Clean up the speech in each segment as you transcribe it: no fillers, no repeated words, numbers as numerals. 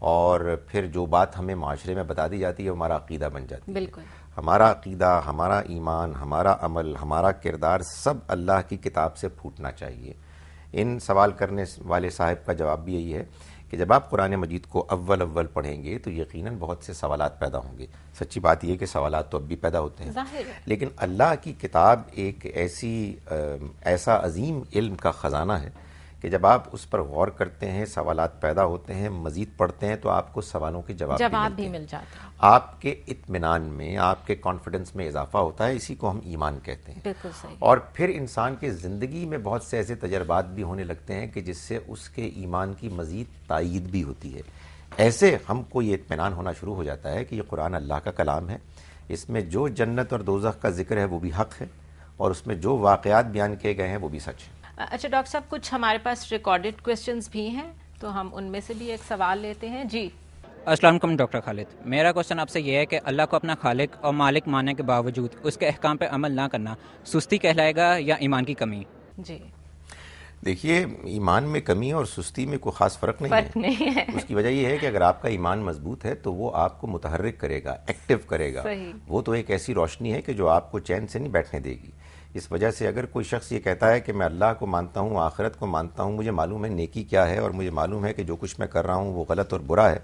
اور پھر جو بات ہمیں معاشرے میں بتا دی جاتی ہے وہ ہمارا عقیدہ بن جاتی ہے. بالکل. ہمارا عقیدہ، ہمارا ایمان، ہمارا عمل، ہمارا کردار سب اللہ کی کتاب سے پھوٹنا چاہیے. ان سوال کرنے والے صاحب کا جواب بھی یہی ہے کہ جب آپ قرآن مجید کو اول پڑھیں گے تو یقیناً بہت سے سوالات پیدا ہوں گے. سچی بات یہ ہے کہ سوالات تو اب بھی پیدا ہوتے ہیں، لیکن اللہ کی کتاب ایک ایسا عظیم علم کا خزانہ ہے کہ جب آپ اس پر غور کرتے ہیں، سوالات پیدا ہوتے ہیں، مزید پڑھتے ہیں تو آپ کو سوالوں کے جواب بھی مل جاتے ہیں. آپ کے اطمینان میں، آپ کے کانفیڈنس میں اضافہ ہوتا ہے. اسی کو ہم ایمان کہتے ہیں. بالکل صحیح. اور پھر انسان کی زندگی میں بہت سے ایسے تجربات بھی ہونے لگتے ہیں کہ جس سے اس کے ایمان کی مزید تائید بھی ہوتی ہے. ایسے ہم کو یہ اطمینان ہونا شروع ہو جاتا ہے کہ یہ قرآن اللہ کا کلام ہے. اس میں جو جنت اور دوزخ کا ذکر ہے وہ بھی حق ہے، اور اس میں جو واقعات بیان کیے گئے ہیں وہ بھی سچ ہے. اچھا ڈاکٹر صاحب، کچھ ہمارے پاس ریکارڈڈ کوسچنز بھی ہیں تو ہم ان میں سے بھی ایک سوال لیتے ہیں. جی السلام علیکم ڈاکٹر خالد. میرا کوشچن آپ سے یہ ہے کہ اللہ کو اپنا خالق اور مالک ماننے کے باوجود اس کے احکام پہ عمل نہ کرنا سستی کہلائے گا یا ایمان کی کمی؟ جی دیکھیے، ایمان میں کمی اور سستی میں کوئی خاص فرق نہیں ہے. اس کی وجہ یہ ہے کہ اگر آپ کا ایمان مضبوط ہے تو وہ آپ کو متحرک کرے گا، ایکٹیو کرے گا. وہ تو ایک ایسی روشنی ہے کہ جو آپ کو چین سے نہیں بیٹھنے دے گی. اس وجہ سے اگر کوئی شخص یہ کہتا ہے کہ میں اللہ کو مانتا ہوں، آخرت کو مانتا ہوں، مجھے معلوم ہے نیکی کیا ہے اور مجھے معلوم ہے کہ جو کچھ میں کر رہا ہوں وہ غلط اور برا ہے،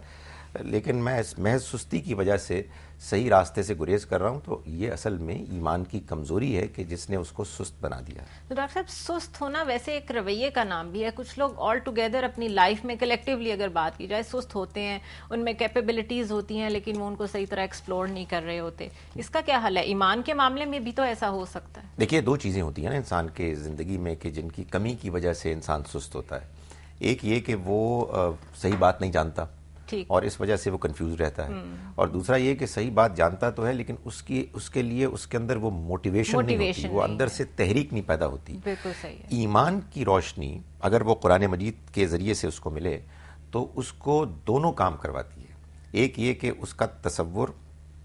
لیکن میں محض سستی کی وجہ سے صحیح راستے سے گریز کر رہا ہوں، تو یہ اصل میں ایمان کی کمزوری ہے کہ جس نے اس کو سست بنا دیا. تو ڈاکٹر صاحب، سست ہونا ویسے ایک رویے کا نام بھی ہے. کچھ لوگ آل ٹوگیدر اپنی لائف میں کلیکٹیولی اگر بات کی جائے سست ہوتے ہیں، ان میں کیپیبلٹیز ہوتی ہیں لیکن وہ ان کو صحیح طرح ایکسپلور نہیں کر رہے ہوتے. اس کا کیا حل ہے؟ ایمان کے معاملے میں بھی تو ایسا ہو سکتا ہے. دیکھیے، دو چیزیں ہوتی ہیں نا انسان کے زندگی میں کہ جن کی کمی کی وجہ سے انسان سست ہوتا ہے. ایک یہ کہ وہ صحیح بات نہیں جانتا اور اس وجہ سے وہ کنفیوز رہتا ہے، اور دوسرا یہ کہ صحیح بات جانتا تو ہے لیکن اس کے لیے اس کے اندر وہ موٹیویشن نہیں ہوتی، وہ اندر سے تحریک نہیں پیدا ہوتی. بالکل صحیح ہے. ایمان کی روشنی اگر وہ قرآن مجید کے ذریعے سے اس کو ملے تو اس کو دونوں کام کرواتی ہے. ایک یہ کہ اس کا تصور،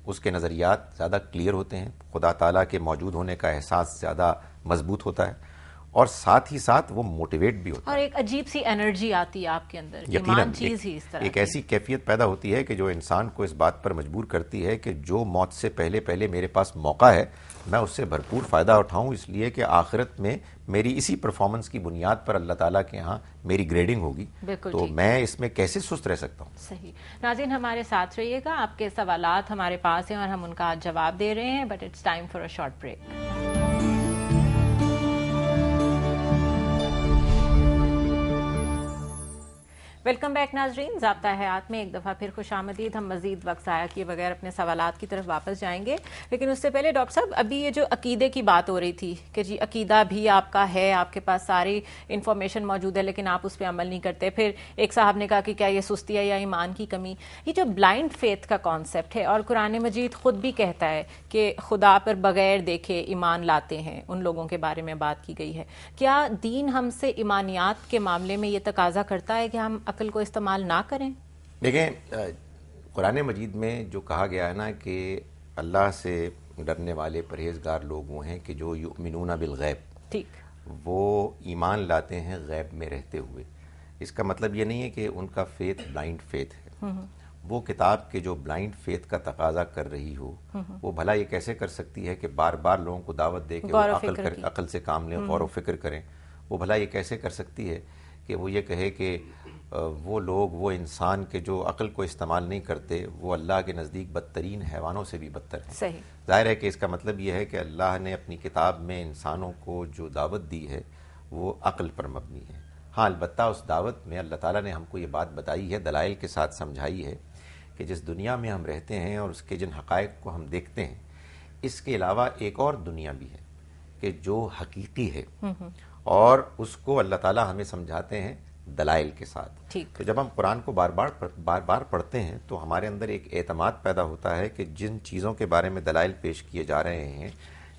اس کے نظریات زیادہ کلیئر ہوتے ہیں، خدا تعالیٰ کے موجود ہونے کا احساس زیادہ مضبوط ہوتا ہے، اور ساتھ ہی ساتھ وہ موٹیویٹ بھی ہوتا ہے، اور ایک عجیب سی انرجی آتی ہے آپ کے اندر. یقیناً چیز ہی اس طرح ایک ایسی کیفیت پیدا ہوتی ہے کہ جو انسان کو اس بات پر مجبور کرتی ہے کہ جو موت سے پہلے میرے پاس موقع ہے میں اس سے بھرپور فائدہ اٹھاؤں، اس لیے کہ آخرت میں میری اسی پرفارمنس کی بنیاد پر اللہ تعالیٰ کے ہاں میری گریڈنگ ہوگی، تو میں اس میں کیسے سست رہ سکتا ہوں. صحیح. ناظرین، ہمارے ساتھ رہیے گا. آپ کے سوالات ہمارے پاس ہیں اور ہم ان کا جواب دے رہے ہیں، but it's time for a short break. Welcome back ناظرین. ضابطہ حیات میں ایک دفعہ پھر خوش آمدید. ہم مزید وقت ضائع کیے بغیر اپنے سوالات کی طرف واپس جائیں گے، لیکن اس سے پہلے ڈاکٹر صاحب، ابھی یہ جو عقیدے کی بات ہو رہی تھی کہ جی عقیدہ بھی آپ کا ہے، آپ کے پاس ساری انفارمیشن موجود ہے لیکن آپ اس پہ عمل نہیں کرتے. پھر ایک صاحب نے کہا کہ کیا یہ سستی ہے یا ایمان کی کمی؟ یہ جو بلائنڈ فیتھ کا کانسیپٹ ہے، اور قرآن مجید خود بھی کہتا ہے کہ خدا پر بغیر دیکھے ایمان لاتے ہیں، ان لوگوں کے بارے میں بات کی گئی ہے. کیا دین ہم سے ایمانیات کے معاملے میں یہ تقاضا کرتا ہے کہ ہم عقل کو استعمال نہ کریں؟ دیکھیں، قرآن مجید میں جو کہا گیا ہے نا کہ اللہ سے ڈرنے والے پرہیزگار لوگ وہ ہیں کہ جو یؤمنون بالغیب، ٹھیک، وہ ایمان لاتے ہیں غیب میں رہتے ہوئے. اس کا مطلب یہ نہیں ہے کہ ان کا فیتھ بلائنڈ فیتھ ہے. وہ کتاب کے جو بلائنڈ فیتھ کا تقاضا کر رہی ہو، وہ بھلا یہ کیسے کر سکتی ہے کہ بار بار لوگوں کو دعوت دے کے وہ عقل سے کام لیں، غور و فکر کریں. وہ بھلا یہ کیسے کر سکتی ہے کہ وہ یہ کہے کہ وہ لوگ، وہ انسان کے جو عقل کو استعمال نہیں کرتے، وہ اللہ کے نزدیک بدترین حیوانوں سے بھی بدتر ہیں. صحیح. ظاہر ہے کہ اس کا مطلب یہ ہے کہ اللہ نے اپنی کتاب میں انسانوں کو جو دعوت دی ہے وہ عقل پر مبنی ہے. ہاں، البتہ اس دعوت میں اللہ تعالیٰ نے ہم کو یہ بات بتائی ہے، دلائل کے ساتھ سمجھائی ہے کہ جس دنیا میں ہم رہتے ہیں اور اس کے جن حقائق کو ہم دیکھتے ہیں، اس کے علاوہ ایک اور دنیا بھی ہے کہ جو حقیقی ہے، اور اس کو اللہ تعالیٰ ہمیں سمجھاتے ہیں دلائل کے ساتھ. تو جب ہم قرآن کو بار بار پڑھتے ہیں تو ہمارے اندر ایک اعتماد پیدا ہوتا ہے کہ جن چیزوں کے بارے میں دلائل پیش کیے جا رہے ہیں،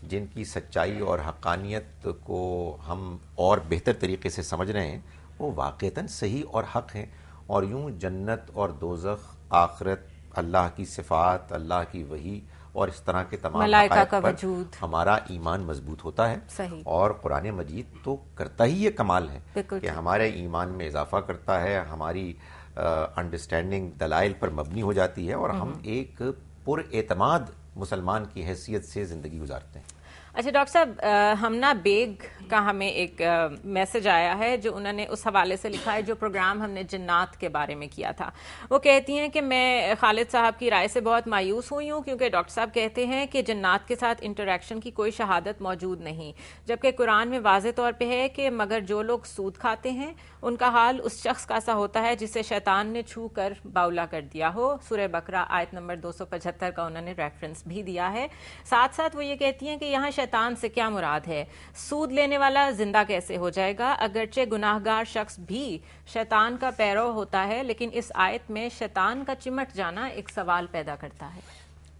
جن کی سچائی اور حقانیت کو ہم اور بہتر طریقے سے سمجھ رہے ہیں، وہ واقعتاً صحیح اور حق ہیں. اور یوں جنت اور دوزخ، آخرت، اللہ کی صفات، اللہ کی وحی اور اس طرح کے تمام حقائق پر ہمارا ایمان مضبوط ہوتا ہے. صحیح. اور قرآن مجید تو کرتا ہی یہ کمال ہے کہ ہمارے ایمان میں اضافہ کرتا ہے، ہماری انڈرسٹینڈنگ دلائل پر مبنی ہو جاتی ہے اور ہم ایک پر اعتماد مسلمان کی حیثیت سے زندگی گزارتے ہیں. اچھا ڈاکٹر صاحب، ہم نا بیگ کا ہمیں ایک میسج آیا ہے جو انہوں نے اس حوالے سے لکھا ہے جو پروگرام ہم نے جنات کے بارے میں کیا تھا. وہ کہتی ہیں کہ میں خالد صاحب کی رائے سے بہت مایوس ہوئی ہوں کیونکہ ڈاکٹر صاحب کہتے ہیں کہ جنات کے ساتھ انٹریکشن کی کوئی شہادت موجود نہیں، جبکہ قرآن میں واضح طور پہ ہے کہ مگر جو لوگ سود کھاتے ہیں ان کا حال اس شخص کا سا ہوتا ہے جسے شیطان نے چھو کر باولا کر دیا ہو. سورہ بقرہ آیت نمبر 275 کا انہوں نے ریفرنس بھی دیا ہے. ساتھ ساتھ وہ یہ کہتی ہیں کہ یہاں شیطان سے کیا مراد ہے؟ سود لینے والا زندہ کیسے ہو جائے گا؟ اگرچہ گناہگار شخص بھی شیطان کا پیرو ہوتا ہے، لیکن اس آیت میں شیطان کا چمٹ جانا ایک سوال پیدا کرتا ہے.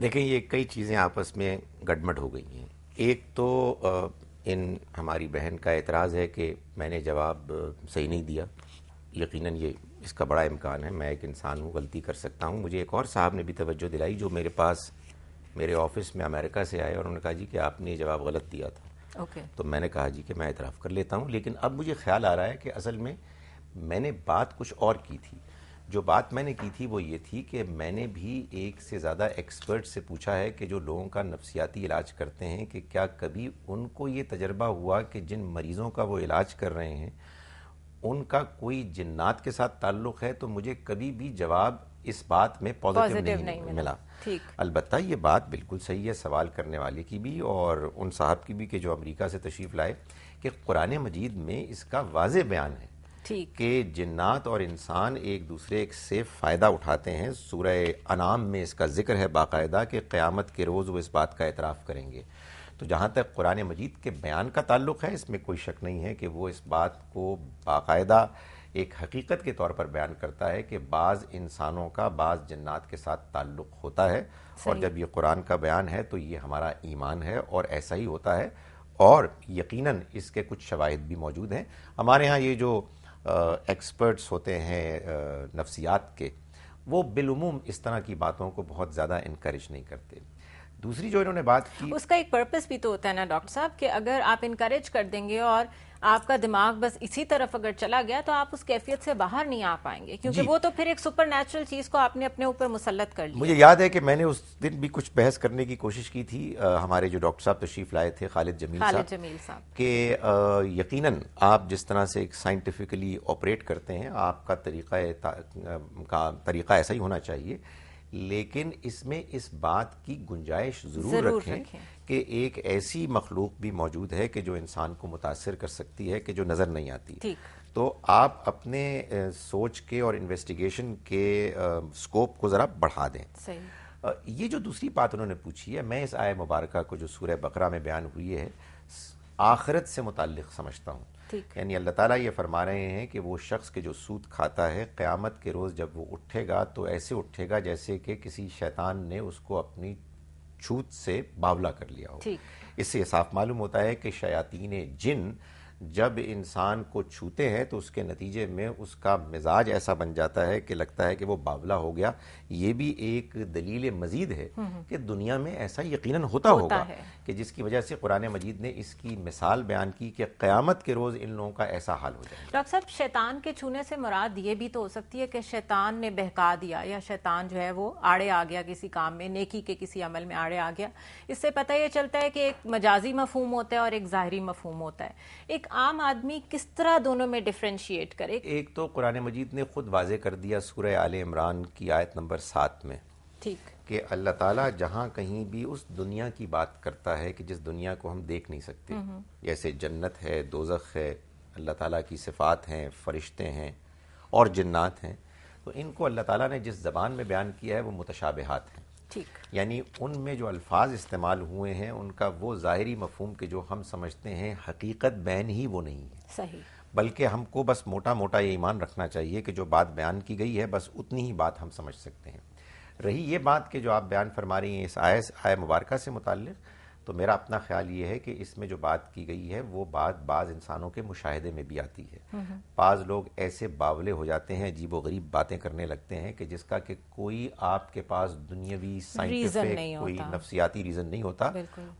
دیکھیں، یہ کئی چیزیں آپس میں گڈمڈ ہو گئی ہیں. ایک تو ان ہماری بہن کا اعتراض ہے کہ میں نے جواب صحیح نہیں دیا. یقیناً یہ اس کا بڑا امکان ہے، میں ایک انسان ہوں، غلطی کر سکتا ہوں. مجھے ایک اور صاحب نے بھی توجہ دلائی جو میرے پاس میرے آفس میں امریکہ سے آئے اور انہوں نے کہا جی کہ آپ نے یہ جواب غلط دیا تھا. تو میں نے کہا جی کہ میں اعتراف کر لیتا ہوں، لیکن اب مجھے خیال آ رہا ہے کہ اصل میں نے بات کچھ اور کی تھی. جو بات میں نے کی تھی وہ یہ تھی کہ میں نے بھی ایک سے زیادہ ایکسپرٹ سے پوچھا ہے کہ جو لوگوں کا نفسیاتی علاج کرتے ہیں کہ کیا کبھی ان کو یہ تجربہ ہوا کہ جن مریضوں کا وہ علاج کر رہے ہیں ان کا کوئی جنات کے ساتھ تعلق ہے. تو مجھے کبھی بھی جواب اس بات میں پازیٹیو نہیں ملا. البتہ یہ بات بالکل صحیح ہے سوال کرنے والے کی بھی اور ان صاحب کی بھی کہ جو امریکہ سے تشریف لائے کہ قرآن مجید میں اس کا واضح بیان ہے کہ جنات اور انسان ایک دوسرے سے فائدہ اٹھاتے ہیں. سورہ انعام میں اس کا ذکر ہے باقاعدہ کہ قیامت کے روز وہ اس بات کا اعتراف کریں گے. تو جہاں تک قرآن مجید کے بیان کا تعلق ہے اس میں کوئی شک نہیں ہے کہ وہ اس بات کو باقاعدہ ایک حقیقت کے طور پر بیان کرتا ہے کہ بعض انسانوں کا بعض جنات کے ساتھ تعلق ہوتا ہے. اور جب یہ قرآن کا بیان ہے تو یہ ہمارا ایمان ہے اور ایسا ہی ہوتا ہے اور یقیناً اس کے کچھ شواہد بھی موجود ہیں. ہمارے ہاں یہ جو ایکسپرٹس ہوتے ہیں نفسیات کے وہ بالعموم اس طرح کی باتوں کو بہت زیادہ انکریج نہیں کرتے. دوسری جو انہوں نے بات کی اس کا ایک پرپس بھی تو ہوتا ہے نا ڈاکٹر صاحب کہ اگر آپ انکریج کر دیں گے اور آپ کا دماغ بس اسی طرف اگر چلا گیا تو آپ اس کیفیت سے باہر نہیں آ پائیں گے کیونکہ وہ تو پھر ایک سپر نیچرل چیز کو آپ نے اپنے اوپر مسلط کر لیا. مجھے یاد ہے کہ میں نے اس دن بھی کچھ بحث کرنے کی کوشش کی تھی ہمارے جو ڈاکٹر صاحب تشریف لائے تھے خالد جمیل صاحب کہ یقیناً آپ جس طرح سے ایک سائنٹیفکلی آپریٹ کرتے ہیں آپ کا طریقہ ایسا ہی ہونا چاہیے، لیکن اس میں اس بات کی گنجائش ضرور رکھیں کہ ایک ایسی مخلوق بھی موجود ہے کہ جو انسان کو متاثر کر سکتی ہے کہ جو نظر نہیں آتی. تو آپ اپنے سوچ کے اور انویسٹیگیشن کے سکوپ کو ذرا بڑھا دیں. یہ جو دوسری بات انہوں نے پوچھی ہے میں اس آیہ مبارکہ کو جو سورہ بقرہ میں بیان ہوئی ہے آخرت سے متعلق سمجھتا ہوں. یعنی اللہ تعالیٰ یہ فرما رہے ہیں کہ وہ شخص کے جو سود کھاتا ہے قیامت کے روز جب وہ اٹھے گا تو ایسے اٹھے گا جیسے کہ کسی شیطان نے اس کو اپنی چھوت سے باولا کر لیا ہو. اس سے یہ صاف معلوم ہوتا ہے کہ شیاطین جن جب انسان کو چھوتے ہیں تو اس کے نتیجے میں اس کا مزاج ایسا بن جاتا ہے کہ لگتا ہے کہ وہ باولا ہو گیا. یہ بھی ایک دلیل مزید ہے کہ دنیا میں ایسا یقیناً ہوتا ہوگا کہ جس کی وجہ سے قرآن مجید نے اس کی مثال بیان کی کہ قیامت کے روز ان لوگوں کا ایسا حال ہو جائے گا. ڈاکٹر صاحب شیطان کے چھونے سے مراد یہ بھی تو ہو سکتی ہے کہ شیطان نے بہکا دیا یا شیطان جو ہے وہ آڑے آ گیا کسی کام میں، نیکی کے کسی عمل میں آڑے آ گیا. اس سے پتہ یہ چلتا ہے کہ ایک مجازی مفہوم ہوتا ہے اور ایک ظاہری مفہوم ہوتا ہے. ایک عام آدمی کس طرح دونوں میں ڈیفرینشیٹ کرے؟ ایک تو قرآن مجید نے خود واضح کر دیا سورہ آل عمران کی آیت نمبر 7 میں کہ اللہ تعالیٰ جہاں کہیں بھی اس دنیا کی بات کرتا ہے کہ جس دنیا کو ہم دیکھ نہیں سکتے، جیسے جنت ہے، دوزخ ہے، اللہ تعالیٰ کی صفات ہیں، فرشتے ہیں اور جنات ہیں، تو ان کو اللہ تعالیٰ نے جس زبان میں بیان کیا ہے وہ متشابہات ہیں. یعنی ان میں جو الفاظ استعمال ہوئے ہیں ان کا وہ ظاہری مفہوم کہ جو ہم سمجھتے ہیں حقیقت بین ہی وہ نہیں ہے. بلکہ ہم کو بس موٹا موٹا یہ ایمان رکھنا چاہیے کہ جو بات بیان کی گئی ہے بس اتنی ہی بات ہم سمجھ سکتے ہیں. رہی یہ بات کہ جو آپ بیان فرما رہی ہیں اس آیہ مبارکہ سے متعلق، تو میرا اپنا خیال یہ ہے کہ اس میں جو بات کی گئی ہے وہ بات بعض انسانوں کے مشاہدے میں بھی آتی ہے. بعض لوگ ایسے باولے ہو جاتے ہیں، عجیب و غریب باتیں کرنے لگتے ہیں کہ جس کا کہ کوئی آپ کے پاس دنیاوی سائنٹیفک کوئی نفسیاتی ریزن نہیں ہوتا.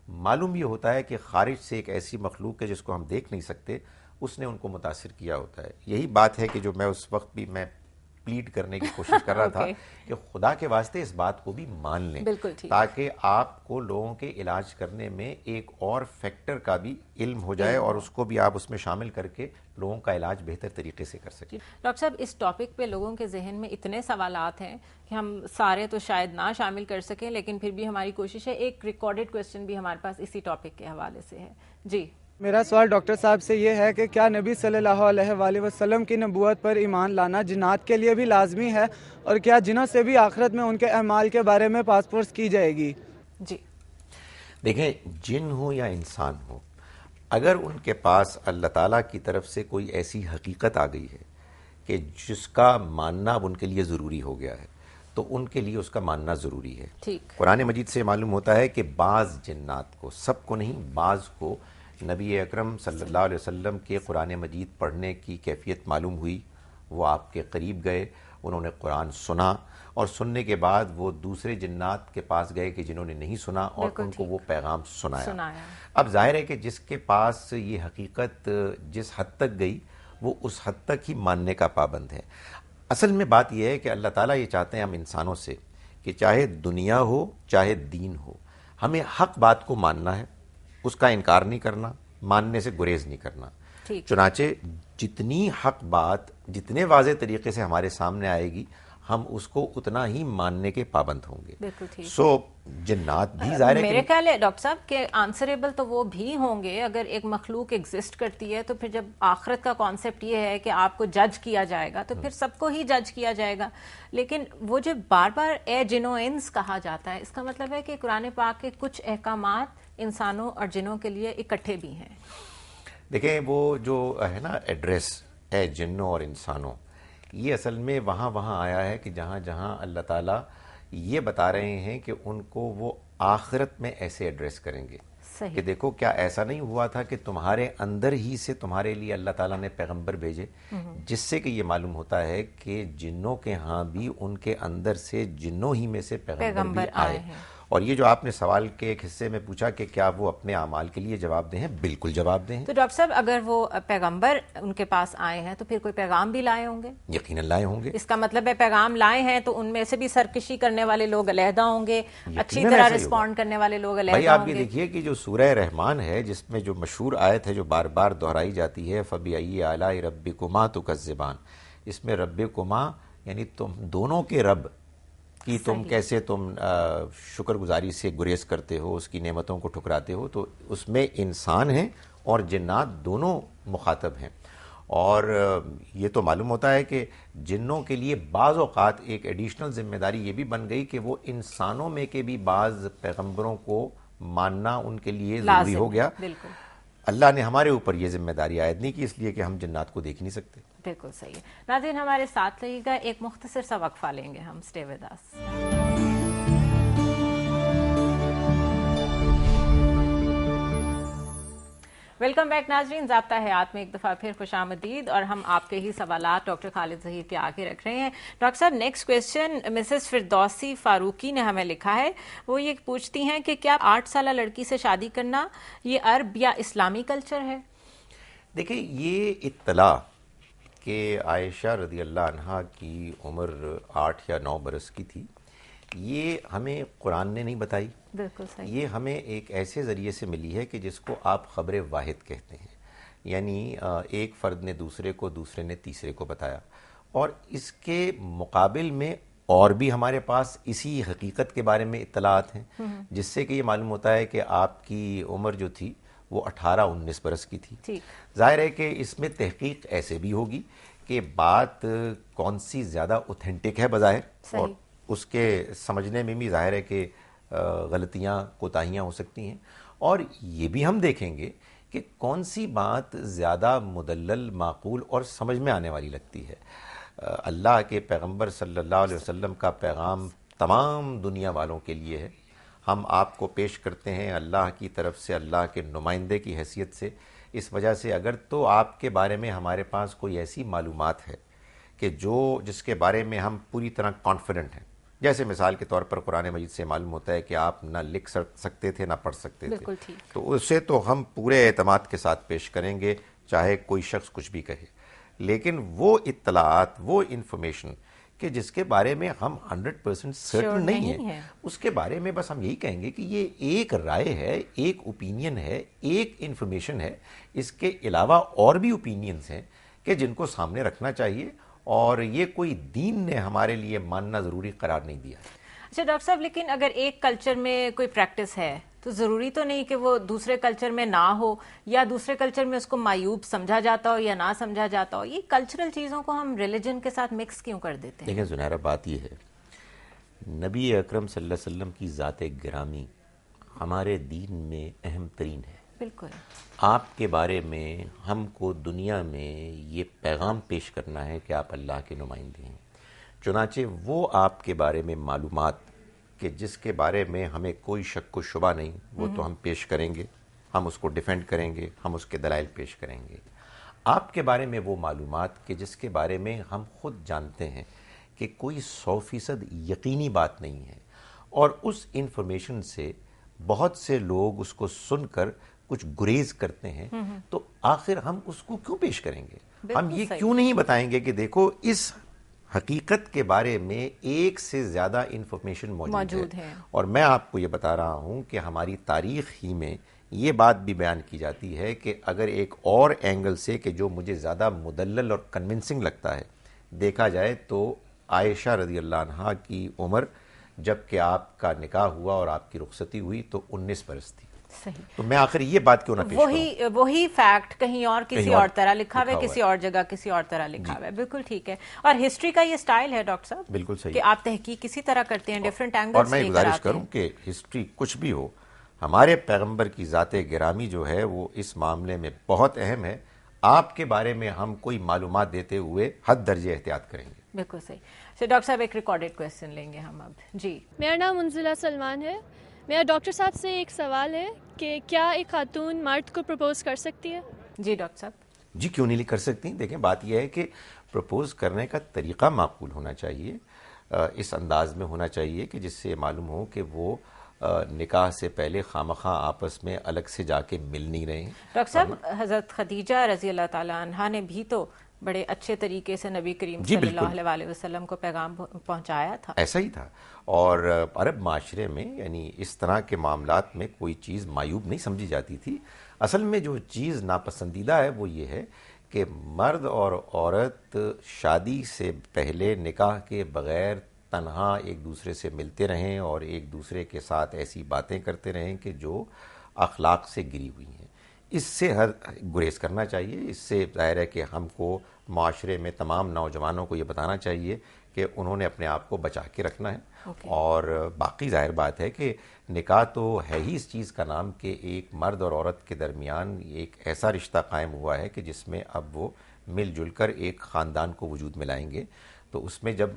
معلوم یہ ہوتا ہے کہ خارج سے ایک ایسی مخلوق ہے جس کو ہم دیکھ نہیں سکتے، اس نے ان کو متاثر کیا ہوتا ہے. یہی بات ہے کہ جو میں اس وقت بھی میں پلیڈ کرنے کی کوشش کر رہا تھا کہ خدا کے واسطے اس بات کو بھی مان لیں تاکہ آپ کو لوگوں کے علاج کرنے میں ایک اور فیکٹر کا بھی علم ہو جائے اور اس کو بھی آپ اس میں شامل کر کے لوگوں کا علاج بہتر طریقے سے کر سکیں. ڈاکٹر صاحب اس ٹاپک پہ لوگوں کے ذہن میں اتنے سوالات ہیں کہ ہم سارے تو شاید نہ شامل کر سکیں، لیکن پھر بھی ہماری کوشش ہے. ایک ریکارڈڈ کویسچن بھی ہمارے پاس اسی ٹاپک کے حوالے سے ہے. جی میرا سوال ڈاکٹر صاحب سے یہ ہے کہ کیا نبی صلی اللہ علیہ وآلہ وسلم کی نبوت پر ایمان لانا جنات کے لیے بھی لازمی ہے، اور کیا جنوں سے بھی آخرت میں ان کے اعمال کے بارے میں پاس پرس کی جائے گی؟ جی دیکھیں، جن ہو یا انسان ہو، اگر ان کے پاس اللہ تعالیٰ کی طرف سے کوئی ایسی حقیقت آ گئی ہے کہ جس کا ماننا اب ان کے لیے ضروری ہو گیا ہے تو ان کے لیے اس کا ماننا ضروری ہے. قرآن مجید سے معلوم ہوتا ہے کہ بعض جنات کو، سب کو نہیں، بعض کو نبی اکرم صلی اللہ علیہ وسلم کے قرآن مجید پڑھنے کی کیفیت معلوم ہوئی. وہ آپ کے قریب گئے، انہوں نے قرآن سنا، اور سننے کے بعد وہ دوسرے جنات کے پاس گئے کہ جنہوں نے نہیں سنا اور ان کو وہ پیغام سنایا. اب ظاہر ہے کہ جس کے پاس یہ حقیقت جس حد تک گئی وہ اس حد تک ہی ماننے کا پابند ہے. اصل میں بات یہ ہے کہ اللہ تعالیٰ یہ چاہتے ہیں ہم انسانوں سے کہ چاہے دنیا ہو چاہے دین ہو، ہمیں حق بات کو ماننا ہے، اس کا انکار نہیں کرنا، ماننے سے گریز نہیں کرنا. چنانچہ جتنی حق بات جتنے واضح طریقے سے ہمارے سامنے آئے گی ہم اس کو اتنا ہی ماننے کے پابند ہوں گے. سو جنات بھی ظاہر ہے، میرے خیال ہے ڈاکٹر صاحب کہ آنسریبل تو وہ بھی ہوں گے. اگر ایک مخلوق ایگزسٹ کرتی ہے تو پھر جب آخرت کا کانسیپٹ یہ ہے کہ آپ کو جج کیا جائے گا تو پھر سب کو ہی جج کیا جائے گا. لیکن وہ جو بار بار اے جنو انس کہا جاتا ہے، اس کا مطلب ہے کہ قرآن پاک کے کچھ احکامات انسانوں اور جنوں کے لیے اکٹھے بھی ہیں. دیکھیں، وہ جو ہے نا ایڈریس اے جنوں اور انسانوں، یہ اصل میں وہاں آیا ہے کہ جہاں جہاں اللہ تعالیٰ یہ بتا رہے ہیں کہ ان کو وہ آخرت میں ایسے ایڈریس کریں گے کہ دیکھو کیا ایسا نہیں ہوا تھا کہ تمہارے اندر ہی سے تمہارے لیے اللہ تعالیٰ نے پیغمبر بھیجے، جس سے کہ یہ معلوم ہوتا ہے کہ جنوں کے ہاں بھی ان کے اندر سے جنوں ہی میں سے پیغمبر بھی آئے ہیں. اور یہ جو آپ نے سوال کے ایک حصے میں پوچھا کہ کیا وہ اپنے اعمال کے لیے جواب دہ ہیں، بالکل جواب دہ ہیں. تو ڈاکٹر صاحب اگر وہ پیغمبر ان کے پاس آئے ہیں تو پھر کوئی پیغام بھی لائے ہوں گے؟ یقیناً لائے ہوں گے. اس کا مطلب ہے پیغام لائے ہیں تو ان میں سے بھی سرکشی کرنے والے لوگ علیحدہ ہوں گے، اچھی طرح رسپونڈ کرنے والے لوگ علیحدہ ہوں گے. بھائی آپ یہ دیکھیے کہ جو سورہ رحمان ہے جس میں جو مشہور آیت ہے جو بار بار دہرائی جاتی ہے، فَبِأَيِّ آلَاءِ رَبِّكُمَا تُكَذِّبَانِ، اس میں ربکما یعنی تم دونوں کے رب کہ تم کیسے تم شکر گزاری سے گریز کرتے ہو، اس کی نعمتوں کو ٹھکراتے ہو. تو اس میں انسان ہیں اور جنات دونوں مخاطب ہیں. اور یہ تو معلوم ہوتا ہے کہ جنوں کے لیے بعض اوقات ایک ایڈیشنل ذمہ داری یہ بھی بن گئی کہ وہ انسانوں میں کے بھی بعض پیغمبروں کو ماننا ان کے لیے ضروری ہو گیا. اللہ نے ہمارے اوپر یہ ذمہ داری عائد نہیں کی، اس لیے کہ ہم جنات کو دیکھ نہیں سکتے. بالکل صحیح ہے. ناظرین ہمارے ساتھ رہیے گا، ایک مختصر سا وقفہ لیں گے ہم. Stay with us. Welcome back ناظرین، ضابطہ حیات میں ایک دفعہ پھر خوش آمدید، اور ہم آپ کے ہی سوالات ڈاکٹر خالد ظہیر کے آگے رکھ رہے ہیں. ڈاکٹر صاحب next question Mrs Firdausi Farooqui نے ہمیں لکھا ہے. وہ یہ پوچھتی ہیں کہ کیا 8 سالہ لڑکی سے شادی کرنا یہ عرب یا اسلامی کلچر ہے؟ دیکھیں، یہ اطلاع کہ عائشہ رضی اللہ عنہا کی عمر 8 یا 9 برس کی تھی، یہ ہمیں قرآن نے نہیں بتائی. بالکل صحیح. یہ ہمیں ایک ایسے ذریعے سے ملی ہے کہ جس کو آپ خبر واحد کہتے ہیں، یعنی ایک فرد نے دوسرے کو، دوسرے نے تیسرے کو بتایا. اور اس کے مقابل میں اور بھی ہمارے پاس اسی حقیقت کے بارے میں اطلاعات ہیں، جس سے کہ یہ معلوم ہوتا ہے کہ آپ کی عمر جو تھی وہ 18-19 برس کی تھی. ظاہر ہے کہ اس میں تحقیق ایسے بھی ہوگی کہ بات کون سی زیادہ اوتھینٹک ہے بظاہر، اور اس کے سمجھنے میں بھی ظاہر ہے کہ غلطیاں کوتاہیاں ہو سکتی ہیں. اور یہ بھی ہم دیکھیں گے کہ کون سی بات زیادہ مدلل، معقول اور سمجھ میں آنے والی لگتی ہے. اللہ کے پیغمبر صلی اللہ علیہ وسلم کا پیغام تمام دنیا والوں کے لیے ہے. ہم آپ کو پیش کرتے ہیں اللہ کی طرف سے، اللہ کے نمائندے کی حیثیت سے. اس وجہ سے اگر تو آپ کے بارے میں ہمارے پاس کوئی ایسی معلومات ہے کہ جس کے بارے میں ہم پوری طرح کانفیڈنٹ ہیں، جیسے مثال کے طور پر قرآن مجید سے معلوم ہوتا ہے کہ آپ نہ لکھ سکتے تھے نہ پڑھ سکتے تھے، تو اسے تو ہم پورے اعتماد کے ساتھ پیش کریں گے چاہے کوئی شخص کچھ بھی کہے. لیکن وہ اطلاعات، وہ انفارمیشن کہ جس کے بارے میں ہم 100% سرٹن نہیں ہیں، اس کے بارے میں بس ہم یہی کہیں گے کہ یہ ایک رائے ہے، ایک اوپینین ہے، ایک انفارمیشن ہے. اس کے علاوہ اور بھی اوپینینز ہیں کہ جن کو سامنے رکھنا چاہیے، اور یہ کوئی دین نے ہمارے لیے ماننا ضروری قرار نہیں دیا. اچھا ڈاکٹر صاحب، لیکن اگر ایک کلچر میں کوئی پریکٹس ہے تو ضروری تو نہیں کہ وہ دوسرے کلچر میں نہ ہو، یا دوسرے کلچر میں اس کو معیوب سمجھا جاتا ہو یا نہ سمجھا جاتا ہو. یہ کلچرل چیزوں کو ہم ریلیجن کے ساتھ مکس کیوں کر دیتے ہیں؟ دیکھیں زنیرہ، بات یہ ہے، نبی اکرم صلی اللہ علیہ وسلم کی ذات گرامی ہمارے دین میں اہم ترین ہے. بالکل. آپ کے بارے میں ہم کو دنیا میں یہ پیغام پیش کرنا ہے کہ آپ اللہ کے نمائندے ہیں. چنانچہ وہ آپ کے بارے میں معلومات کہ جس کے بارے میں ہمیں کوئی شک و شبہ نہیں، وہ تو ہم پیش کریں گے، ہم اس کو ڈیفینڈ کریں گے، ہم اس کے دلائل پیش کریں گے. آپ کے بارے میں وہ معلومات کہ جس کے بارے میں ہم خود جانتے ہیں کہ کوئی 100% یقینی بات نہیں ہے، اور اس انفارمیشن سے بہت سے لوگ اس کو سن کر کچھ گریز کرتے ہیں، تو آخر ہم اس کو کیوں پیش کریں گے؟ ہم یہ کیوں نہیں بتائیں گے کہ دیکھو اس حقیقت کے بارے میں ایک سے زیادہ انفارمیشن موجود ہے. اور میں آپ کو یہ بتا رہا ہوں کہ ہماری تاریخ ہی میں یہ بات بھی بیان کی جاتی ہے کہ اگر ایک اور اینگل سے کہ جو مجھے زیادہ مدلل اور کنونسنگ لگتا ہے دیکھا جائے، تو عائشہ رضی اللہ عنہا کی عمر جب کہ آپ کا نکاح ہوا اور آپ کی رخصتی ہوئی تو 19 برس تھی. صحیح. تو میں آخر یہ بات کیوں نہ پیش کروں؟ وہی فیکٹ کہیں اور کسی اور طرح لکھا ہوا ہے، کسی اور جگہ کسی اور طرح لکھا ہوا ہے. بالکل ٹھیک ہے. اور ہسٹری کا یہ سٹائل ہے ڈاکٹر صاحب، بالکل صحیح، کہ آپ تحقیق کسی طرح کرتے ہیں، ڈیفرنٹ اینگلز. اور میں گزارش کروں کہ ہسٹری کچھ بھی ہو، ہمارے پیغمبر کی ذات گرامی جو ہے وہ اس معاملے میں بہت اہم ہے. آپ کے بارے میں ہم کوئی معلومات دیتے ہوئے حد درجے احتیاط کریں گے. بالکل صحیح. ڈاکٹر صاحب ایک ریکارڈڈ کویسچن لیں گے ہم اب. جی. میرا نام منزلہ سلمان ہے. میرا ڈاکٹر صاحب سے ایک سوال ہے کہ کیا ایک خاتون مرد کو پرپوز کر سکتی ہے؟ جی ڈاکٹر صاحب. جی کیوں نہیں کر سکتی؟ دیکھیں بات یہ ہے کہ پرپوز کرنے کا طریقہ معقول ہونا چاہیے، اس انداز میں ہونا چاہیے کہ جس سے معلوم ہو کہ وہ نکاح سے پہلے خامخواہ آپس میں الگ سے جا کے مل نہیں رہے ہیں. ڈاکٹر صاحب، حضرت خدیجہ رضی اللہ تعالیٰ عنہا نے بھی تو بڑے اچھے طریقے سے نبی کریم صلی اللہ علیہ وسلم کو پیغام پہنچایا تھا. ایسا ہی تھا، اور عرب معاشرے میں یعنی اس طرح کے معاملات میں کوئی چیز معیوب نہیں سمجھی جاتی تھی. اصل میں جو چیز ناپسندیدہ ہے وہ یہ ہے کہ مرد اور عورت شادی سے پہلے نکاح کے بغیر تنہا ایک دوسرے سے ملتے رہیں اور ایک دوسرے کے ساتھ ایسی باتیں کرتے رہیں کہ جو اخلاق سے گری ہوئی ہیں. اس سے گریز کرنا چاہیے. اس سے ظاہر ہے کہ ہم کو معاشرے میں تمام نوجوانوں کو یہ بتانا چاہیے کہ انہوں نے اپنے آپ کو بچا کے رکھنا ہے. اور باقی ظاہر بات ہے کہ نکاح تو ہے ہی اس چیز کا نام کہ ایک مرد اور عورت کے درمیان ایک ایسا رشتہ قائم ہوا ہے کہ جس میں اب وہ مل جل کر ایک خاندان کو وجود میں لائیں گے. تو اس میں جب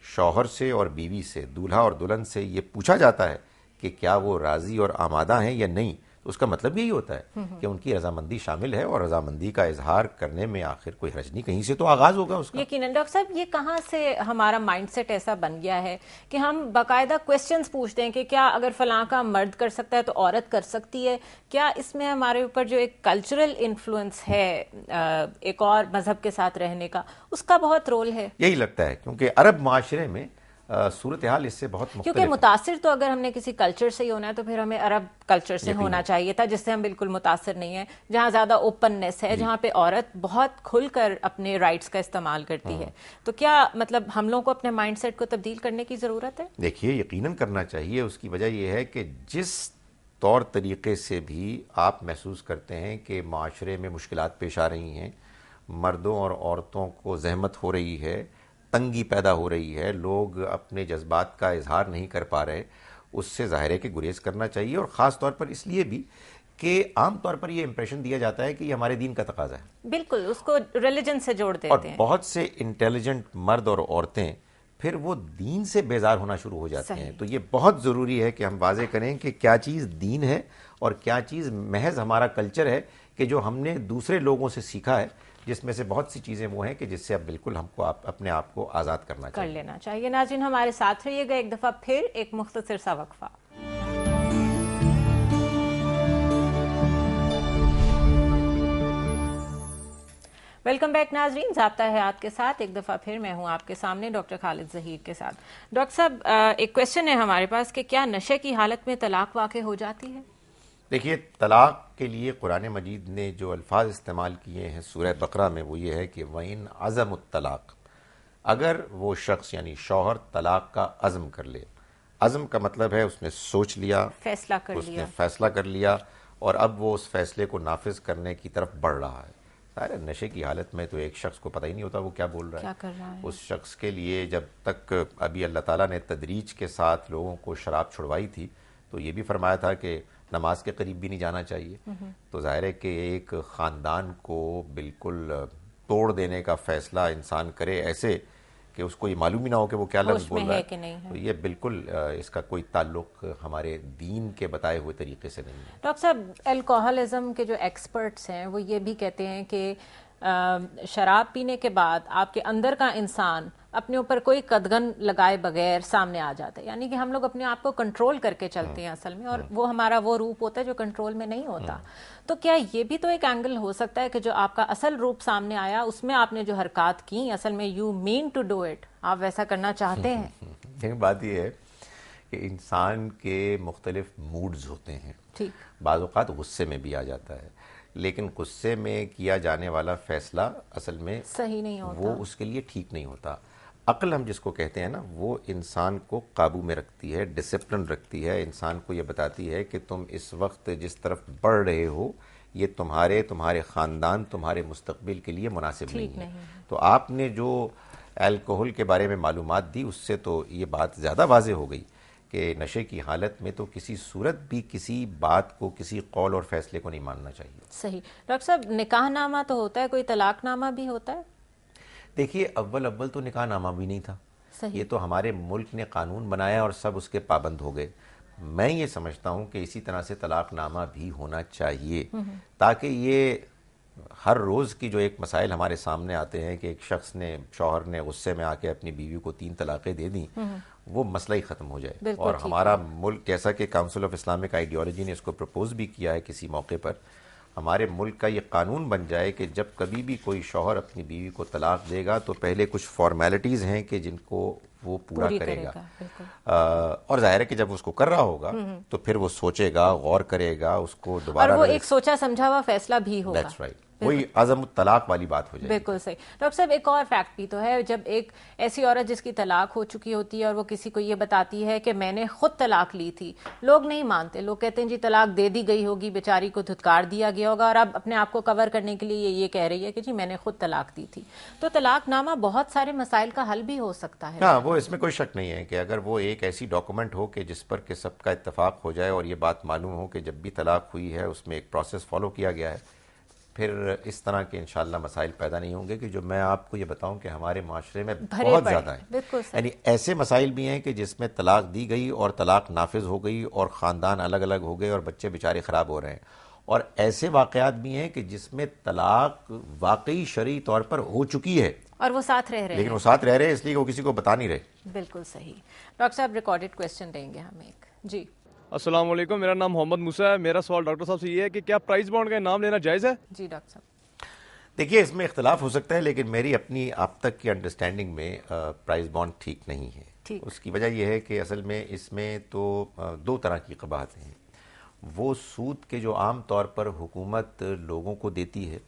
شوہر سے اور بیوی سے، دولہا اور دلہن سے یہ پوچھا جاتا ہے کہ کیا وہ راضی اور آمادہ ہیں یا نہیں، تو اس کا مطلب یہی ہوتا ہے کہ ان کی رضامندی شامل ہے، اور رضامندی کا اظہار کرنے میں آخر کوئی حرج نہیں، کہیں سے تو آغاز ہوگا اس کا. یقیناً. ڈاکٹر صاحب، یہ کہاں سے ہمارا مائنڈ سیٹ ایسا بن گیا ہے کہ ہم باقاعدہ کویسچنز پوچھتے ہیں کہ کیا اگر فلاں کا مرد کر سکتا ہے تو عورت کر سکتی ہے؟ کیا اس میں ہمارے اوپر جو ایک کلچرل انفلوئنس ہے ایک اور مذہب کے ساتھ رہنے کا، اس کا بہت رول ہے؟ یہی لگتا ہے، کیونکہ عرب معاشرے میں صورتحال اس سے بہت مختلف، کیونکہ متاثر تو اگر ہم نے کسی کلچر سے ہی ہونا ہے تو پھر ہمیں عرب کلچر سے ہونا چاہیے تھا، جس سے ہم بالکل متاثر نہیں ہیں، جہاں زیادہ اوپننس ہے، جہاں پہ عورت بہت کھل کر اپنے رائٹس کا استعمال کرتی ہے. تو کیا مطلب ہم لوگوں کو اپنے مائنڈ سیٹ کو تبدیل کرنے کی ضرورت ہے؟ دیکھیے یقیناً کرنا چاہیے. اس کی وجہ یہ ہے کہ جس طور طریقے سے بھی آپ محسوس کرتے ہیں کہ معاشرے میں مشکلات پیش آ رہی ہیں، مردوں اور عورتوں کو زحمت ہو رہی ہے، تنگی پیدا ہو رہی ہے، لوگ اپنے جذبات کا اظہار نہیں کر پا رہے، اس سے ظاہر ہے کہ گریز کرنا چاہیے. اور خاص طور پر اس لیے بھی کہ عام طور پر یہ امپریشن دیا جاتا ہے کہ یہ ہمارے دین کا تقاضا ہے. بالکل، اس کو ریلیجن سے جوڑ دیتے ہیں. اور بہت سے انٹیلیجنٹ مرد اور عورتیں پھر وہ دین سے بیزار ہونا شروع ہو جاتے ہیں. تو یہ بہت ضروری ہے کہ ہم واضح کریں کہ کیا چیز دین ہے اور کیا چیز محض ہمارا کلچر ہے کہ جو ہم نے دوسرے لوگوں سے سیکھا ہے، جس میں سے بہت سی چیزیں وہ ہیں کہ جس سے اب بالکل ہم کو اپنے آپ کو آزاد کرنا چاہیے، کر لینا چاہیے. ناظرین، ہمارے ساتھ رہیے گا ایک دفعہ پھر ایک مختصر سا وقفہ. ویلکم بیک ناظرین، ضابطہ حیات کے ساتھ ایک دفعہ پھر میں ہوں آپ کے سامنے ڈاکٹر خالد ظہیر کے ساتھ. ڈاکٹر صاحب، ایک کویشچن ہے ہمارے پاس کہ کیا نشے کی حالت میں طلاق واقع ہو جاتی ہے؟ دیکھیے، طلاق کے لیے قرآن مجید نے جو الفاظ استعمال کیے ہیں سورہ بقرہ میں وہ یہ ہے کہ وَإِنْ عَزَمُ الطلاق، اگر وہ شخص یعنی شوہر طلاق کا عزم کر لے. عزم کا مطلب ہے اس نے سوچ لیا، فیصلہ کر اس لیا، نے فیصلہ کر لیا اور اب وہ اس فیصلے کو نافذ کرنے کی طرف بڑھ رہا ہے. ظاہر نشے کی حالت میں تو ایک شخص کو پتہ ہی نہیں ہوتا وہ کیا بول رہا ہے، کیا کر رہا ہے. اس شخص کے لیے جب تک ابھی اللہ تعالیٰ نے تدریج کے ساتھ لوگوں کو شراب چھڑوائی تھی تو یہ بھی فرمایا تھا کہ نماز کے قریب بھی نہیں جانا چاہیے. تو ظاہر ہے کہ ایک خاندان کو بالکل توڑ دینے کا فیصلہ انسان کرے ایسے کہ اس کو یہ معلوم ہی نہ ہو کہ وہ کیا لفظ بول رہا ہے، تو یہ بالکل اس کا کوئی تعلق ہمارے دین کے بتائے ہوئے طریقے سے نہیں ہے. ڈاکٹر صاحب، الکوہلزم کے جو ایکسپرٹس ہیں وہ یہ بھی کہتے ہیں کہ شراب پینے کے بعد آپ کے اندر کا انسان اپنے اوپر کوئی قدغن لگائے بغیر سامنے آ جاتا ہے، یعنی کہ ہم لوگ اپنے آپ کو کنٹرول کر کے چلتے ہیں اصل میں، اور وہ ہمارا وہ روپ ہوتا ہے جو کنٹرول میں نہیں ہوتا. تو کیا یہ بھی تو ایک اینگل ہو سکتا ہے کہ جو آپ کا اصل روپ سامنے آیا اس میں آپ نے جو حرکات کی اصل میں you mean to do it, آپ ویسا کرنا چاہتے ہیں؟ بات یہ ہے کہ انسان کے مختلف موڈز ہوتے ہیں. ٹھیک، بعض اوقات غصے میں بھی آ جاتا ہے، لیکن غصے میں کیا جانے والا فیصلہ اصل میں صحیح نہیں ہوتا، وہ اس کے لیے ٹھیک نہیں ہوتا. عقل ہم جس کو کہتے ہیں نا، وہ انسان کو قابو میں رکھتی ہے، ڈسپلن رکھتی ہے، انسان کو یہ بتاتی ہے کہ تم اس وقت جس طرف بڑھ رہے ہو یہ تمہارے خاندان، تمہارے مستقبل کے لیے مناسب نہیں ہے. تو آپ نے جو الکوہل کے بارے میں معلومات دی اس سے تو یہ بات زیادہ واضح ہو گئی کہ نشے کی حالت میں تو کسی صورت بھی کسی بات کو، کسی قول اور فیصلے کو نہیں ماننا چاہیے. صحیح. ڈاکٹر صاحب، نکاح نامہ تو ہوتا ہے، کوئی طلاق نامہ بھی ہوتا ہے؟ دیکھیے، اول تو نکاح نامہ بھی نہیں تھا. یہ تو ہمارے ملک نے قانون بنایا اور سب اس کے پابند ہو گئے. میں یہ سمجھتا ہوں کہ اسی طرح سے طلاق نامہ بھی ہونا چاہیے تاکہ یہ ہر روز کی جو ایک مسائل ہمارے سامنے آتے ہیں کہ ایک شخص نے، شوہر نے غصے میں آ کے اپنی بیوی کو 3 طلاقیں دے دیں، وہ مسئلہ ہی ختم ہو جائے. اور ہمارا ملک، جیسا کہ کاؤنسل آف اسلامک آئیڈیالوجی نے اس کو پرپوز بھی کیا ہے کسی موقع پر، ہمارے ملک کا یہ قانون بن جائے کہ جب کبھی بھی کوئی شوہر اپنی بیوی کو طلاق دے گا تو پہلے کچھ فارمیلٹیز ہیں کہ جن کو وہ پورا کرے گا. اور ظاہر ہے کہ جب اس کو کر رہا ہوگا تو پھر وہ سوچے گا، غور کرے گا، اس کو دوبارہ، اور وہ ایک سوچا سمجھا ہوا فیصلہ بھی ہوگا. That's right. وہی عزم الطلاق والی بات ہو جائے. بالکل صحیح. ڈاکٹر صاحب، ایک اور فیکٹ بھی تو ہے، جب ایک ایسی عورت جس کی طلاق ہو چکی ہوتی ہے اور وہ کسی کو یہ بتاتی ہے کہ میں نے خود طلاق لی تھی، لوگ نہیں مانتے. لوگ کہتے ہیں جی طلاق دے دی گئی ہوگی، بیچاری کو دھتکار دیا گیا ہوگا، اور اب اپنے آپ کو کور کرنے کے لیے یہ کہہ رہی ہے کہ جی میں نے خود طلاق دی تھی. تو طلاق نامہ بہت سارے مسائل کا حل بھی ہو سکتا ہے. ہاں، وہ اس میں کوئی شک نہیں ہے کہ اگر وہ ایک ایسی ڈاکومنٹ ہو کہ جس پر کہ سب کا اتفاق ہو جائے اور یہ بات معلوم ہو کہ جب بھی طلاق ہوئی ہے اس میں ایک پروسیس فالو کیا گیا ہے، پھر اس طرح کے انشاءاللہ مسائل پیدا نہیں ہوں گے کہ جو میں آپ کو یہ بتاؤں کہ ہمارے معاشرے میں بہت زیادہ ہیں. یعنی ایسے مسائل بھی ہیں کہ جس میں طلاق دی گئی اور طلاق نافذ ہو گئی اور خاندان الگ الگ ہو گئے اور بچے بیچارے خراب ہو رہے ہیں، اور ایسے واقعات بھی ہیں کہ جس میں طلاق واقعی شرعی طور پر ہو چکی ہے اور وہ ساتھ رہ رہے ہیں، لیکن وہ ساتھ رہ رہے ہیں اس لیے کہ وہ کسی کو بتا نہیں رہے. بالکل صحیح. ڈاکٹر صاحب، ریکارڈڈ کویسچن دیں گے ہم ایک. جی، السلام علیکم، میرا نام محمد موسیٰ ہے. میرا سوال ڈاکٹر صاحب سے یہ ہے کہ کیا پرائز بانڈ کا انعام لینا جائز ہے؟ جی ڈاکٹر صاحب. دیکھیے، اس میں اختلاف ہو سکتا ہے لیکن میری اپنی اب تک کی انڈرسٹینڈنگ میں پرائز بانڈ ٹھیک نہیں ہے. اس کی وجہ یہ ہے کہ اصل میں اس میں تو 2 طرح کی قباحتیں ہیں. وہ سود کے جو عام طور پر حکومت لوگوں کو دیتی ہے،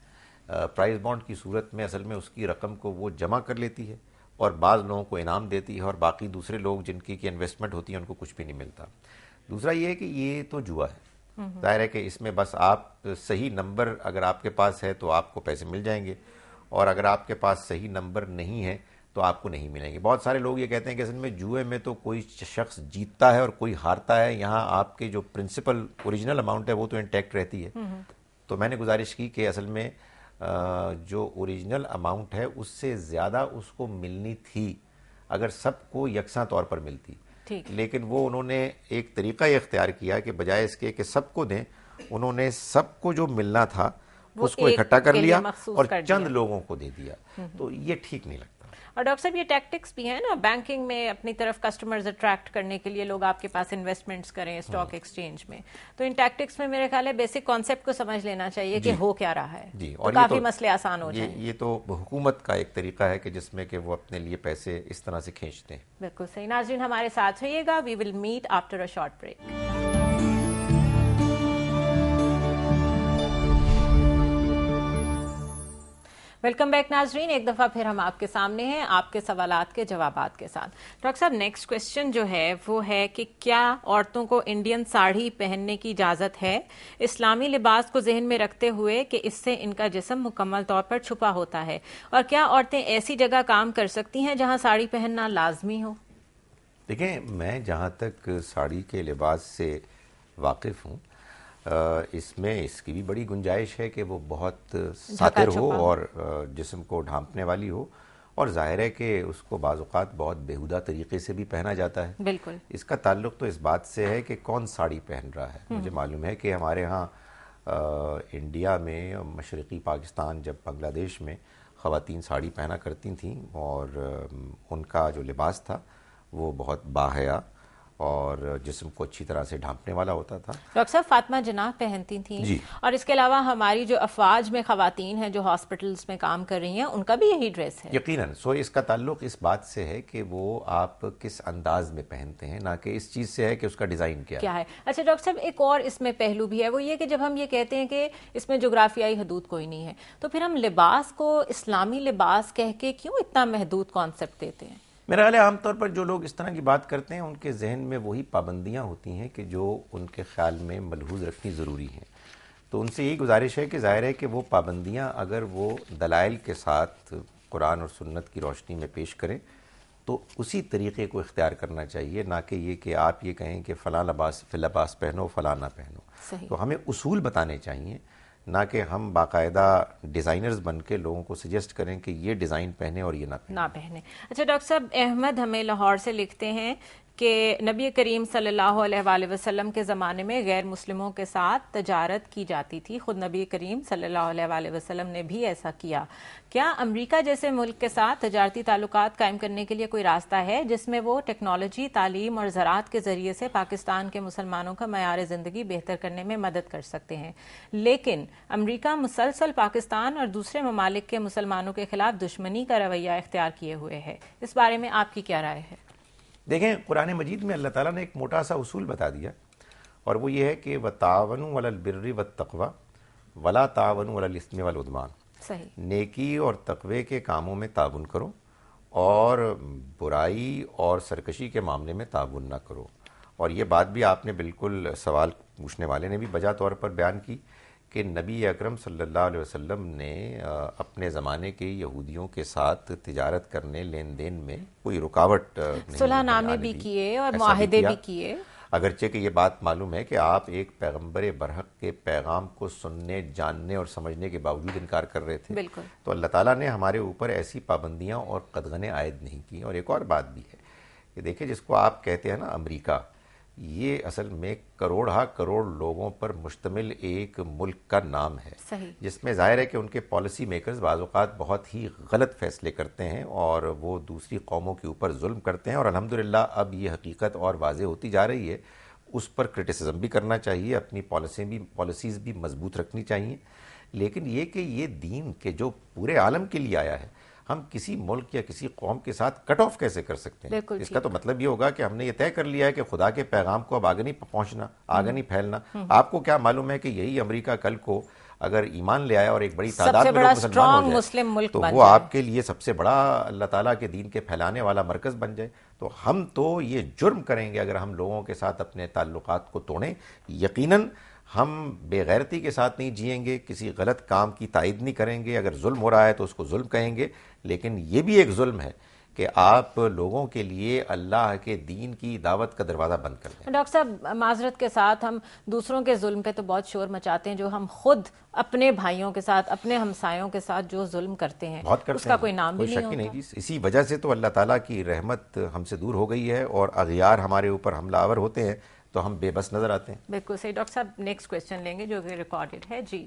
پرائز بانڈ کی صورت میں اصل میں اس کی رقم کو وہ جمع کر لیتی ہے اور بعض لوگوں کو انعام دیتی ہے اور باقی دوسرے لوگ جن کی انویسٹمنٹ ہوتی ہے ان کو کچھ بھی نہیں ملتا. دوسرا یہ ہے کہ یہ تو جوا ہے. ظاہر ہے کہ اس میں بس آپ صحیح نمبر اگر آپ کے پاس ہے تو آپ کو پیسے مل جائیں گے، اور اگر آپ کے پاس صحیح نمبر نہیں ہے تو آپ کو نہیں ملیں گے. بہت سارے لوگ یہ کہتے ہیں کہ اصل میں جوئے میں تو کوئی شخص جیتتا ہے اور کوئی ہارتا ہے، یہاں آپ کے جو پرنسپل اوریجنل اماؤنٹ ہے وہ تو انٹیکٹ رہتی ہے. تو میں نے گزارش کی کہ اصل میں جو اوریجنل اماؤنٹ ہے اس سے زیادہ اس کو ملنی تھی اگر سب کو یکساں طور پر ملتی، لیکن وہ انہوں نے ایک طریقہ یہ اختیار کیا کہ بجائے اس کے کہ سب کو دیں، انہوں نے سب کو جو ملنا تھا اس کو اکٹھا کر لیا اور چند لوگوں کو دے دیا. تو یہ ٹھیک نہیں لگتا. اور ڈاکٹر صاحب یہ ٹیکٹکس بھی ہیں نا بینکنگ میں اپنی طرف کسٹمرز اٹریکٹ کرنے کے لیے لوگ آپ کے پاس انویسٹمنٹس کریں اسٹاک ایکسچینج میں، تو ان ٹیکٹکس میں میرے خیال ہے بیسک کانسیپٹ کو سمجھ لینا چاہیے کہ ہو کیا رہا ہے، جی، اور کافی مسئلے آسان ہو جائیں. یہ تو حکومت کا ایک طریقہ ہے کہ جس میں کہ وہ اپنے لیے پیسے اس طرح سے کھینچتے ہیں. بالکل صحیح. ناظرین ہمارے ساتھ رہیے گا، we will meet after a short break. Welcome back ناظرین، ایک دفعہ پھر ہم آپ کے سامنے ہیں آپ کے سوالات کے جوابات کے ساتھ. ڈاکٹر صاحب نیکسٹ کوشچن جو ہے وہ ہے کہ کیا عورتوں کو انڈین ساڑھی پہننے کی اجازت ہے اسلامی لباس کو ذہن میں رکھتے ہوئے کہ اس سے ان کا جسم مکمل طور پر چھپا ہوتا ہے، اور کیا عورتیں ایسی جگہ کام کر سکتی ہیں جہاں ساڑی پہننا لازمی ہو؟ دیکھیں، میں جہاں تک ساڑی کے لباس سے واقف ہوں، اس میں اس کی بھی بڑی گنجائش ہے کہ وہ بہت ساتر ہو اور جسم کو ڈھانپنے والی ہو، اور ظاہر ہے کہ اس کو بعض اوقات بہت بیہودہ طریقے سے بھی پہنا جاتا ہے. بالکل. اس کا تعلق تو اس بات سے ہے کہ کون ساڑی پہن رہا ہے. مجھے معلوم ہے کہ ہمارے ہاں انڈیا میں، مشرقی پاکستان، جب بنگلہ دیش میں خواتین ساڑی پہنا کرتی تھیں اور ان کا جو لباس تھا وہ بہت باحیا اور جسم کو اچھی طرح سے ڈھانپنے والا ہوتا تھا. ڈاکٹر صاحب فاطمہ جناح پہنتی تھیں. جی. اور اس کے علاوہ ہماری جو افواج میں خواتین ہیں جو ہاسپٹلز میں کام کر رہی ہیں ان کا بھی یہی ڈریس ہے. یقیناً. سو اس کا تعلق اس بات سے ہے کہ وہ آپ کس انداز میں پہنتے ہیں، نہ کہ اس چیز سے ہے کہ اس کا ڈیزائن کیا ہے. اچھا ڈاکٹر صاحب ایک اور اس میں پہلو بھی ہے، وہ یہ کہ جب ہم یہ کہتے ہیں کہ اس میں جغرافیائی حدود کوئی نہیں ہے، تو پھر ہم لباس کو اسلامی لباس کہہ کے کیوں اتنا محدود کانسیپٹ دیتے ہیں؟ میرا خیال ہے عام طور پر جو لوگ اس طرح کی بات کرتے ہیں ان کے ذہن میں وہی پابندیاں ہوتی ہیں کہ جو ان کے خیال میں ملحوظ رکھنی ضروری ہیں. تو ان سے یہی گزارش ہے کہ ظاہر ہے کہ وہ پابندیاں اگر وہ دلائل کے ساتھ قرآن اور سنت کی روشنی میں پیش کریں تو اسی طریقے کو اختیار کرنا چاہیے، نہ کہ یہ کہ آپ یہ کہیں کہ فلاں لباس پہنو فلاں نہ پہنو. صحیح. تو ہمیں اصول بتانے چاہیے، نہ کہ ہم باقاعدہ ڈیزائنرز بن کے لوگوں کو سجیسٹ کریں کہ یہ ڈیزائن پہنے اور یہ نہ پہنے. اچھا ڈاکٹر صاحب احمد ہمیں لاہور سے لکھتے ہیں کہ نبی کریم صلی اللہ علیہ وآلہ وسلم کے زمانے میں غیر مسلموں کے ساتھ تجارت کی جاتی تھی، خود نبی کریم صلی اللہ علیہ وآلہ وسلم نے بھی ایسا کیا. کیا امریکہ جیسے ملک کے ساتھ تجارتی تعلقات قائم کرنے کے لیے کوئی راستہ ہے جس میں وہ ٹیکنالوجی، تعلیم اور زراعت کے ذریعے سے پاکستان کے مسلمانوں کا معیار زندگی بہتر کرنے میں مدد کر سکتے ہیں، لیکن امریکہ مسلسل پاکستان اور دوسرے ممالک کے مسلمانوں کے خلاف دشمنی کا رویہ اختیار کیے ہوئے ہے؟ اس بارے میں آپ کی کیا رائے ہے؟ دیکھیں، قرآن مجید میں اللہ تعالیٰ نے ایک موٹا سا اصول بتا دیا، اور وہ یہ ہے کہ وَتَعَاوَنُوا عَلَى الْبِرِّ وَالتَّقْوَى وَلَا تَعَاوَنُوا عَلَى الْإِثْمِ وَالْعُدْوَانِ. صحیح. نیکی اور تقوی کے کاموں میں تعاون کرو اور برائی اور سرکشی کے معاملے میں تعاون نہ کرو. اور یہ بات بھی آپ نے بالکل سوال پوچھنے والے نے بھی بجا طور پر بیان کی کہ نبی اکرم صلی اللہ علیہ وسلم نے اپنے زمانے کے یہودیوں کے ساتھ تجارت کرنے، لین دین میں کوئی رکاوٹ نہیں، صلح نامے بھی کیے اور معاہدے بھی کیے، اگرچہ کہ یہ بات معلوم ہے کہ آپ ایک پیغمبر برحق کے پیغام کو سننے، جاننے اور سمجھنے کے باوجود انکار کر رہے تھے. بالکل. تو اللہ تعالیٰ نے ہمارے اوپر ایسی پابندیاں اور قدغنیں عائد نہیں کی. اور ایک اور بات بھی ہے کہ دیکھیں، جس کو آپ کہتے ہیں نا امریکہ، یہ اصل میں کروڑ کروڑ لوگوں پر مشتمل ایک ملک کا نام ہے. صحیح. جس میں ظاہر ہے کہ ان کے پالیسی میکرز بعض اوقات بہت ہی غلط فیصلے کرتے ہیں اور وہ دوسری قوموں کے اوپر ظلم کرتے ہیں، اور الحمدللہ اب یہ حقیقت اور واضح ہوتی جا رہی ہے. اس پر کرٹیسزم بھی کرنا چاہیے، اپنی پالیسیز بھی مضبوط رکھنی چاہیے، لیکن یہ کہ یہ دین کے جو پورے عالم کے لیے آیا ہے، ہم کسی ملک یا کسی قوم کے ساتھ کٹ آف کیسے کر سکتے ہیں؟ اس کا تو مطلب یہ ہوگا کہ ہم نے یہ طے کر لیا ہے کہ خدا کے پیغام کو اب آگے نہیں پہنچنا، آگے نہیں پھیلنا. آپ کو کیا معلوم ہے کہ یہی امریکہ کل کو اگر ایمان لے آئے اور ایک بڑی تعداد میں لوگ مسلمان ہو جائے تو وہ آپ کے لیے سب سے بڑا اللہ تعالیٰ کے دین کے پھیلانے والا مرکز بن جائے. تو ہم تو یہ جرم کریں گے اگر ہم لوگوں کے ساتھ اپنے تعلقات کو توڑیں. یقیناً ہم بے غیرتی کے ساتھ نہیں جئیں گے، کسی غلط کام کی تائید نہیں کریں گے. اگر ظلم ہو رہا ہے تو اس کو ظلم کہیں گے، لیکن یہ بھی ایک ظلم ہے کہ آپ لوگوں کے لیے اللہ کے دین کی دعوت کا دروازہ بند کر دیں. ڈاکٹر صاحب معذرت کے ساتھ ہم دوسروں کے ظلم پہ تو بہت شور مچاتے ہیں، جو ہم خود اپنے بھائیوں کے ساتھ، اپنے ہمسایوں کے ساتھ جو ظلم کرتے ہیں اس کا کوئی نام بھی نہیں ہوتا. نہیں جی. اسی وجہ سے تو اللہ تعالیٰ کی رحمت ہم سے دور ہو گئی ہے اور اغیار ہمارے اوپر حملہ آور ہوتے ہیں تو ہم بے بس نظر آتے ہیں. بالکل صحیح. ڈاکٹر صاحب نیکسٹ کویسچن لیں گے جو کہ ریکارڈڈ ہے. جی